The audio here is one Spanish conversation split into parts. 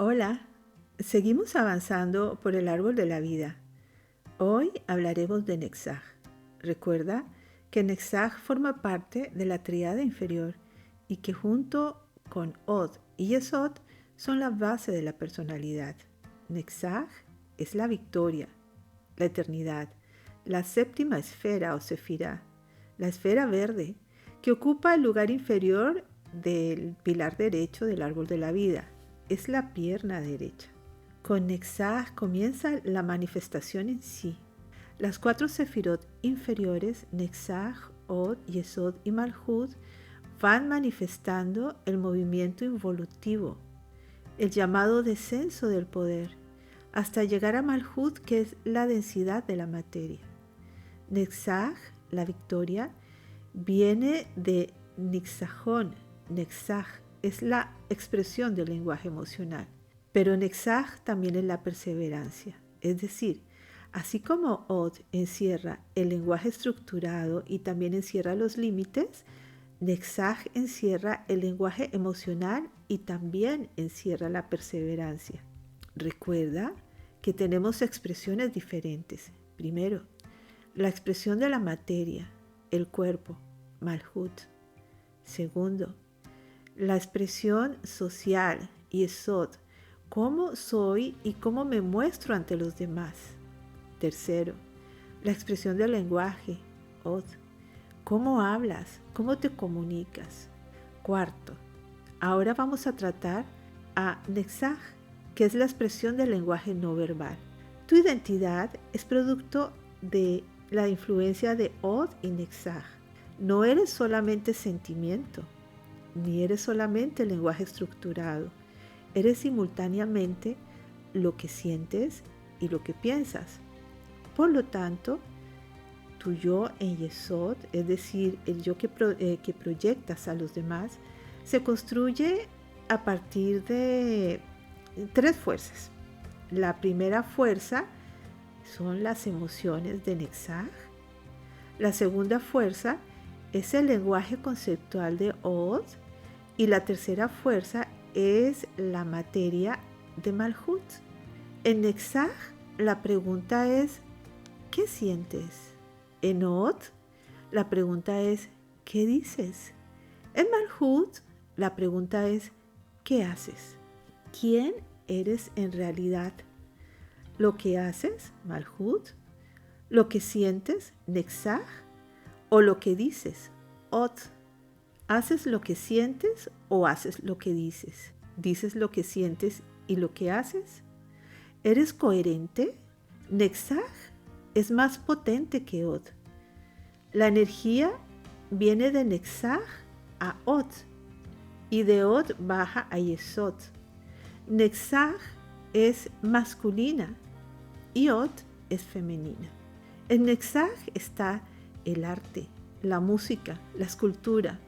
Hola, seguimos avanzando por el árbol de la vida. Hoy hablaremos de Netzach. Recuerda que Netzach forma parte de la tríada inferior y que junto con Od y Yesod son la base de la personalidad. Netzach es la victoria, la eternidad, la séptima esfera o sefirá, la esfera verde que ocupa el lugar inferior del pilar derecho del árbol de la vida. Es la pierna derecha. Con Netzach comienza la manifestación en sí. Las cuatro sefirot inferiores, Netzach, Od, Yesod y Malhut, van manifestando el movimiento involutivo, el llamado descenso del poder, hasta llegar a Malhut, que es la densidad de la materia. Netzach, la victoria, viene de Nitzachón. Netzach es la expresión del lenguaje emocional, pero Netzach también es la perseverancia. Es decir, así como Od encierra el lenguaje estructurado y también encierra los límites, Netzach encierra el lenguaje emocional y también encierra la perseverancia. Recuerda que tenemos expresiones diferentes. Primero, la expresión de la materia, el cuerpo, Malhut. Segundo, la expresión social, Yesod, cómo soy y cómo me muestro ante los demás. Tercero, la expresión del lenguaje, Od, cómo hablas, cómo te comunicas. Cuarto, ahora vamos a tratar a Netzach, que es la expresión del lenguaje no verbal. Tu identidad es producto de la influencia de Od y Netzach. No eres solamente sentimiento, ni eres solamente lenguaje estructurado. Eres simultáneamente lo que sientes y lo que piensas. Por lo tanto, tu yo en Yesod, es decir, el yo que proyectas a los demás, se construye a partir de tres fuerzas. La primera fuerza son las emociones de Netzach. La segunda fuerza es el lenguaje conceptual de Od. Y la tercera fuerza es la materia de Malhut. En Netzach la pregunta es, ¿qué sientes? En Od la pregunta es, ¿qué dices? En Malhut la pregunta es, ¿qué haces? ¿Quién eres en realidad? ¿Lo que haces, Malhut? ¿Lo que sientes, Netzach? ¿O lo que dices, Od? ¿Haces lo que sientes o haces lo que dices? ¿Dices lo que sientes y lo que haces? ¿Eres coherente? Netzach es más potente que Od. La energía viene de Netzach a Od y de Od baja a Yesod. Netzach es masculina y Od es femenina. En Netzach está el arte, la música, la escultura,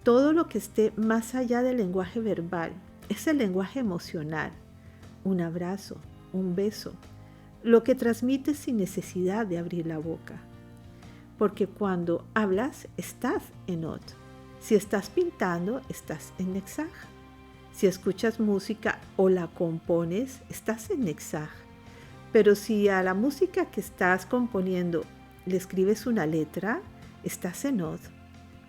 todo lo que esté más allá del lenguaje verbal. Es el lenguaje emocional, un abrazo, un beso, lo que transmites sin necesidad de abrir la boca. Porque cuando hablas, estás en Od. Si estás pintando, estás en Netzach. Si escuchas música o la compones, estás en Netzach. Pero si a la música que estás componiendo le escribes una letra, estás en Od.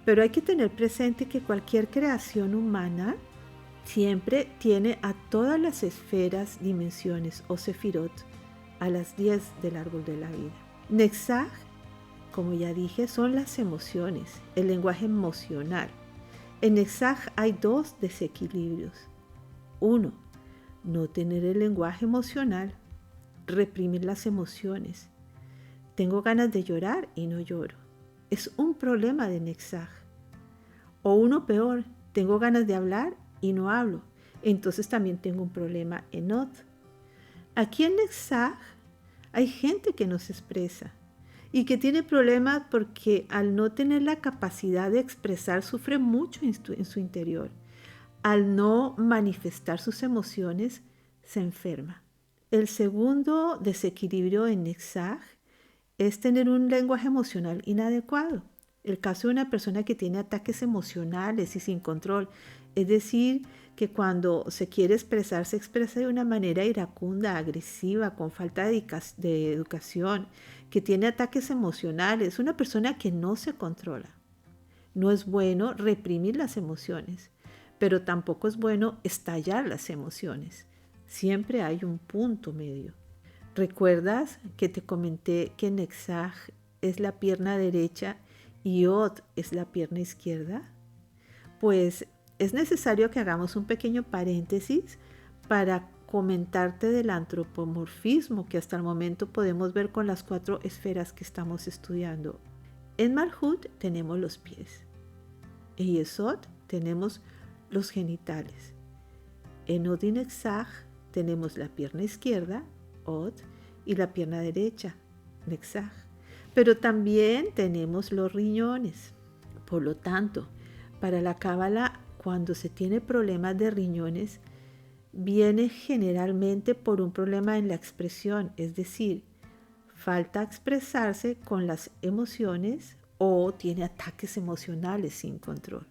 Pero hay que tener presente que cualquier creación humana siempre tiene a todas las esferas, dimensiones o sefirot, a las 10 del árbol de la vida. Netzach, como ya dije, son las emociones, el lenguaje emocional. En Netzach hay dos desequilibrios. Uno, no tener el lenguaje emocional, reprimir las emociones. Tengo ganas de llorar y no lloro. Es un problema de Netzach. O uno peor, tengo ganas de hablar y no hablo. Entonces también tengo un problema en Od. Aquí en Netzach hay gente que no se expresa y que tiene problemas porque al no tener la capacidad de expresar sufre mucho en su interior. Al no manifestar sus emociones se enferma. El segundo desequilibrio en Netzach es tener un lenguaje emocional inadecuado. El caso de una persona que tiene ataques emocionales y sin control, es decir, que cuando se quiere expresar, se expresa de una manera iracunda, agresiva, con falta de educación, que tiene ataques emocionales, una persona que no se controla. No es bueno reprimir las emociones, pero tampoco es bueno estallar las emociones. Siempre hay un punto medio. ¿Recuerdas que te comenté que Netzach es la pierna derecha y Od es la pierna izquierda? Pues es necesario que hagamos un pequeño paréntesis para comentarte del antropomorfismo que hasta el momento podemos ver con las 4 esferas que estamos estudiando. En Malhut tenemos los pies. En Yesod tenemos los genitales. En Od y Netzach tenemos la pierna izquierda, Od, y la pierna derecha, Netzach. Pero también tenemos los riñones. Por lo tanto, para la Cábala, cuando se tiene problemas de riñones, viene generalmente por un problema en la expresión, es decir, falta expresarse con las emociones o tiene ataques emocionales sin control.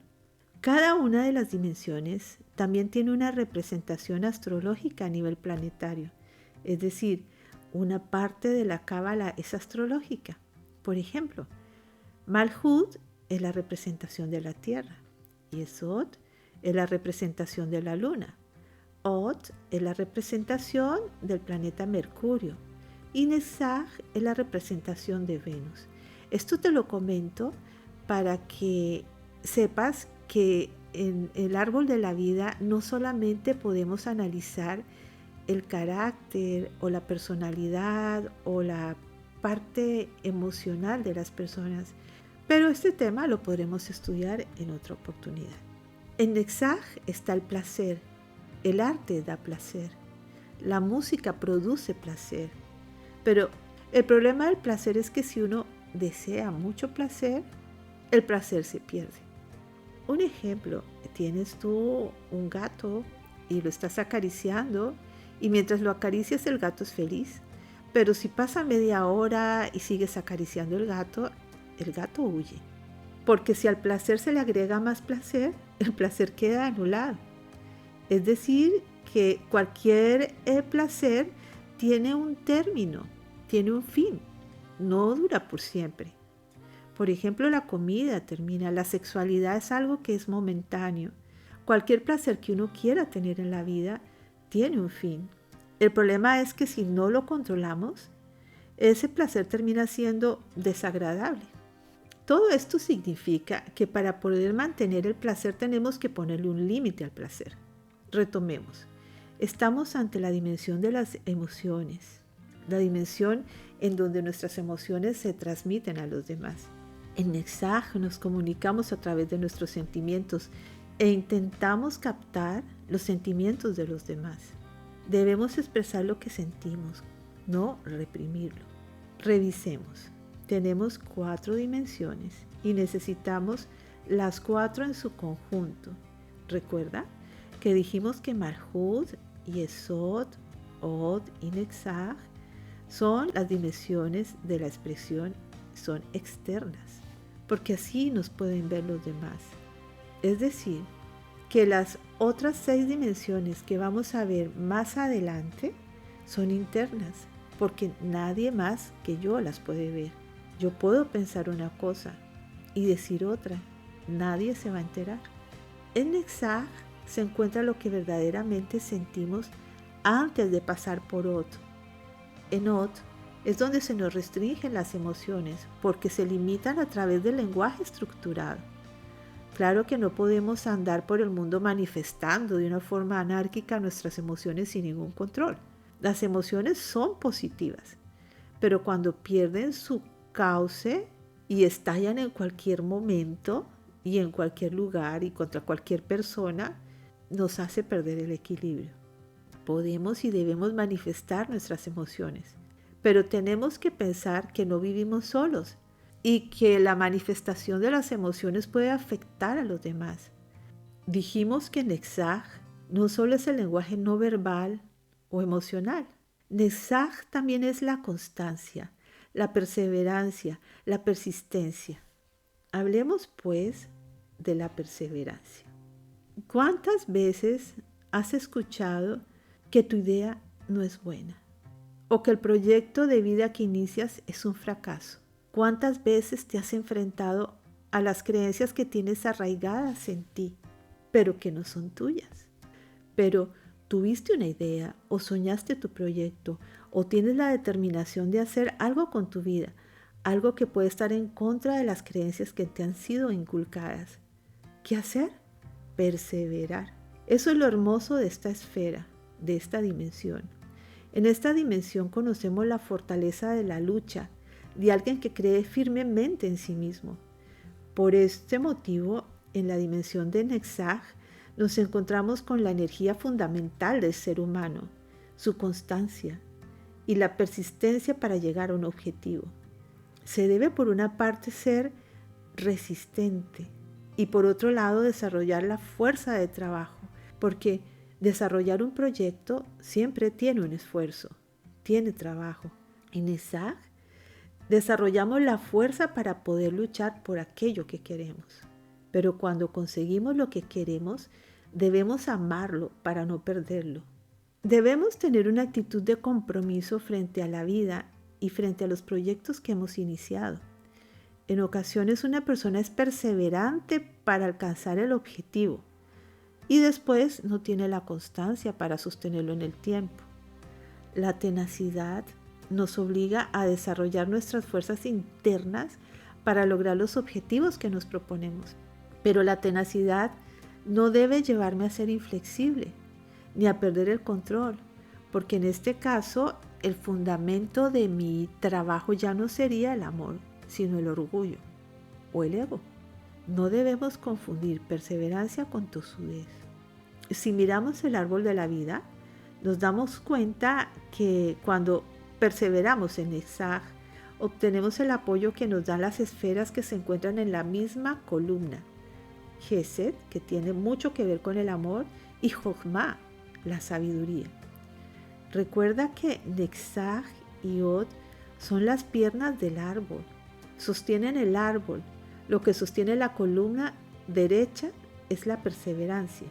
Cada una de las dimensiones también tiene una representación astrológica a nivel planetario, es decir, una parte de la Cábala es astrológica. Por ejemplo, Malhut es la representación de la Tierra, Yesod es la representación de la Luna, Od es la representación del planeta Mercurio y Netzach es la representación de Venus. Esto te lo comento para que sepas que en el árbol de la vida no solamente podemos analizar el carácter o la personalidad o la parte emocional de las personas, pero este tema lo podremos estudiar en otra oportunidad. En Netzach está el placer, el arte da placer, la música produce placer, pero el problema del placer es que si uno desea mucho placer, el placer se pierde. Un ejemplo, tienes tú un gato y lo estás acariciando y mientras lo acaricias el gato es feliz, pero si pasa media hora y sigues acariciando el gato huye. Porque si al placer se le agrega más placer, el placer queda anulado. Es decir, que cualquier placer tiene un término, tiene un fin, no dura por siempre. Por ejemplo, la comida termina, la sexualidad es algo que es momentáneo. Cualquier placer que uno quiera tener en la vida tiene un fin. El problema es que si no lo controlamos, ese placer termina siendo desagradable. Todo esto significa que para poder mantener el placer tenemos que ponerle un límite al placer. Retomemos. Estamos ante la dimensión de las emociones, la dimensión en donde nuestras emociones se transmiten a los demás. En Netzach nos comunicamos a través de nuestros sentimientos e intentamos captar los sentimientos de los demás. Debemos expresar lo que sentimos, no reprimirlo. Revisemos. Tenemos 4 dimensiones y necesitamos las 4 en su conjunto. Recuerda que dijimos que Malhut, Yesod, Od y Netzach son las dimensiones de la expresión, son externas, porque así nos pueden ver los demás. Es decir, que las otras 6 dimensiones que vamos a ver más adelante son internas, porque nadie más que yo las puede ver. Yo puedo pensar una cosa y decir otra, nadie se va a enterar. En Netzach se encuentra lo que verdaderamente sentimos antes de pasar por Od. En Od es donde se nos restringen las emociones porque se limitan a través del lenguaje estructurado. Claro que no podemos andar por el mundo manifestando de una forma anárquica nuestras emociones sin ningún control. Las emociones son positivas, pero cuando pierden su cauce y estallan en cualquier momento y en cualquier lugar y contra cualquier persona, nos hace perder el equilibrio. Podemos y debemos manifestar nuestras emociones, pero tenemos que pensar que no vivimos solos y que la manifestación de las emociones puede afectar a los demás. Dijimos que Netzach no solo es el lenguaje no verbal o emocional. Netzach también es la constancia, la perseverancia, la persistencia. Hablemos pues de la perseverancia. ¿Cuántas veces has escuchado que tu idea no es buena? ¿O que el proyecto de vida que inicias es un fracaso? ¿Cuántas veces te has enfrentado a las creencias que tienes arraigadas en ti, pero que no son tuyas? Pero tuviste una idea o soñaste tu proyecto o tienes la determinación de hacer algo con tu vida, algo que puede estar en contra de las creencias que te han sido inculcadas. ¿Qué hacer? Perseverar. Eso es lo hermoso de esta esfera, de esta dimensión. En esta dimensión conocemos la fortaleza de la lucha, de alguien que cree firmemente en sí mismo. Por este motivo, en la dimensión de Nexaj, nos encontramos con la energía fundamental del ser humano, su constancia y la persistencia para llegar a un objetivo. Se debe por una parte ser resistente y por otro lado desarrollar la fuerza de trabajo, porque desarrollar un proyecto siempre tiene un esfuerzo, tiene trabajo. En Nexaj desarrollamos la fuerza para poder luchar por aquello que queremos. Pero cuando conseguimos lo que queremos, debemos amarlo para no perderlo. Debemos tener una actitud de compromiso frente a la vida y frente a los proyectos que hemos iniciado. En ocasiones una persona es perseverante para alcanzar el objetivo y después no tiene la constancia para sostenerlo en el tiempo. La tenacidad nos obliga a desarrollar nuestras fuerzas internas para lograr los objetivos que nos proponemos. Pero la tenacidad no debe llevarme a ser inflexible ni a perder el control, porque en este caso el fundamento de mi trabajo ya no sería el amor, sino el orgullo o el ego. No debemos confundir perseverancia con tosudez. Si miramos el árbol de la vida, nos damos cuenta que cuando perseveramos en Nexaj, obtenemos el apoyo que nos dan las esferas que se encuentran en la misma columna. Gesed, que tiene mucho que ver con el amor, y Jochma, la sabiduría. Recuerda que Nexaj y Od son las piernas del árbol, sostienen el árbol. Lo que sostiene la columna derecha es la perseverancia.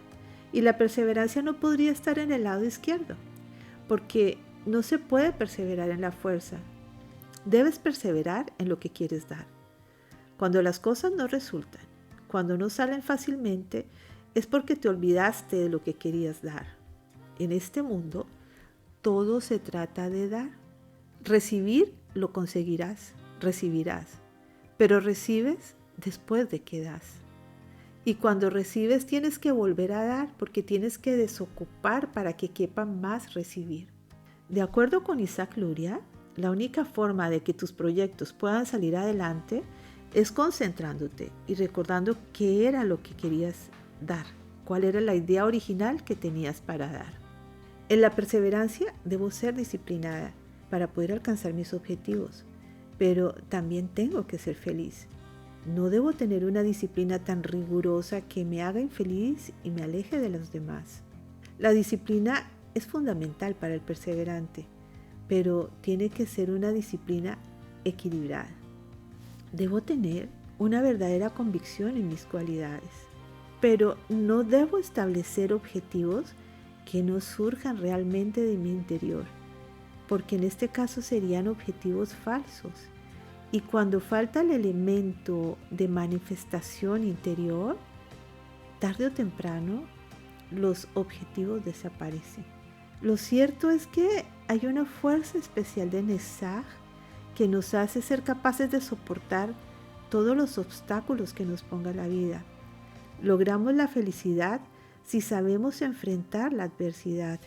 Y la perseverancia no podría estar en el lado izquierdo, porque no se puede perseverar en la fuerza. Debes perseverar en lo que quieres dar. Cuando las cosas no resultan, cuando no salen fácilmente, es porque te olvidaste de lo que querías dar. En este mundo, todo se trata de dar. Recibir lo conseguirás, recibirás, pero recibes después de que das. Y cuando recibes tienes que volver a dar porque tienes que desocupar para que quepa más recibir. De acuerdo con Isaac Luria, la única forma de que tus proyectos puedan salir adelante es concentrándote y recordando qué era lo que querías dar, cuál era la idea original que tenías para dar. En la perseverancia debo ser disciplinada para poder alcanzar mis objetivos, pero también tengo que ser feliz. No debo tener una disciplina tan rigurosa que me haga infeliz y me aleje de los demás. La disciplina es fundamental para el perseverante, pero tiene que ser una disciplina equilibrada. Debo tener una verdadera convicción en mis cualidades, pero no debo establecer objetivos que no surjan realmente de mi interior, porque en este caso serían objetivos falsos. Y cuando falta el elemento de manifestación interior, tarde o temprano los objetivos desaparecen. Lo cierto es que hay una fuerza especial de Nexaj que nos hace ser capaces de soportar todos los obstáculos que nos ponga la vida. Logramos la felicidad si sabemos enfrentar la adversidad.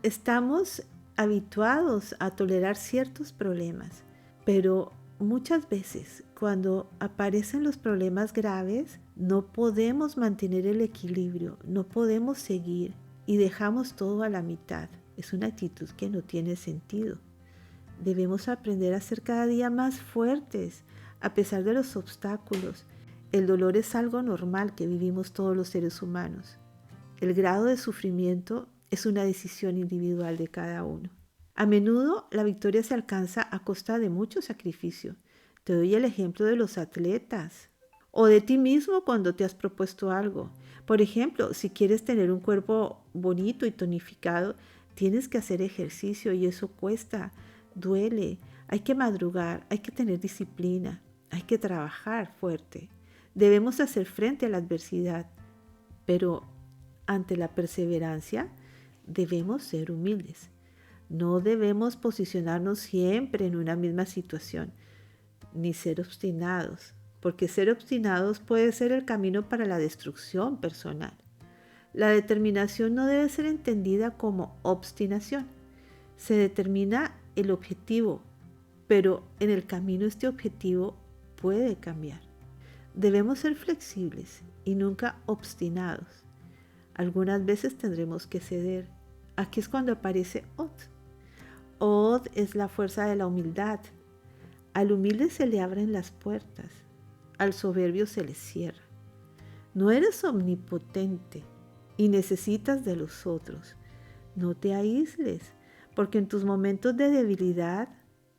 Estamos habituados a tolerar ciertos problemas, pero muchas veces cuando aparecen los problemas graves no podemos mantener el equilibrio, no podemos seguir y dejamos todo a la mitad. Es una actitud que no tiene sentido. Debemos aprender a ser cada día más fuertes a pesar de los obstáculos. El dolor es algo normal que vivimos todos los seres humanos. El grado de sufrimiento es una decisión individual de cada uno. A menudo la victoria se alcanza a costa de mucho sacrificio. Te doy el ejemplo de los atletas. o de ti mismo cuando te has propuesto algo. Por ejemplo, si quieres tener un cuerpo bonito y tonificado, tienes que hacer ejercicio y eso cuesta, duele, hay que madrugar, hay que tener disciplina, hay que trabajar fuerte. Debemos hacer frente a la adversidad, pero ante la perseverancia debemos ser humildes. No debemos posicionarnos siempre en una misma situación, ni ser obstinados, porque ser obstinados puede ser el camino para la destrucción personal. La determinación no debe ser entendida como obstinación. Se determina el objetivo, pero en el camino este objetivo puede cambiar. Debemos ser flexibles y nunca obstinados. Algunas veces tendremos que ceder. Aquí es cuando aparece Od. Od es la fuerza de la humildad. Al humilde se le abren las puertas, al soberbio se le cierra. No eres omnipotente y necesitas de los otros. No te aísles, porque en tus momentos de debilidad,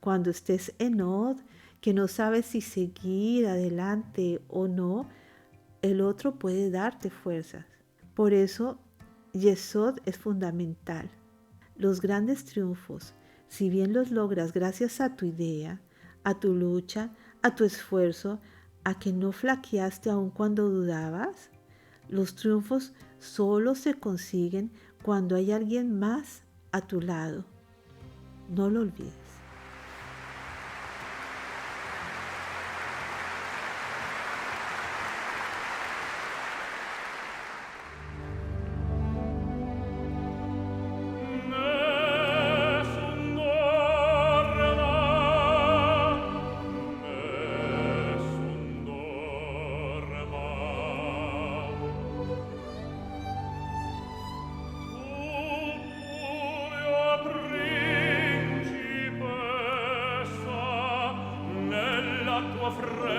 cuando estés en Od, que no sabes si seguir adelante o no, el otro puede darte fuerzas. Por eso, Yesod es fundamental. Los grandes triunfos, si bien los logras gracias a tu idea, a tu lucha, a tu esfuerzo, a que no flaqueaste aun cuando dudabas, los triunfos solo se consiguen cuando hay alguien más a tu lado. No lo olvides. Tua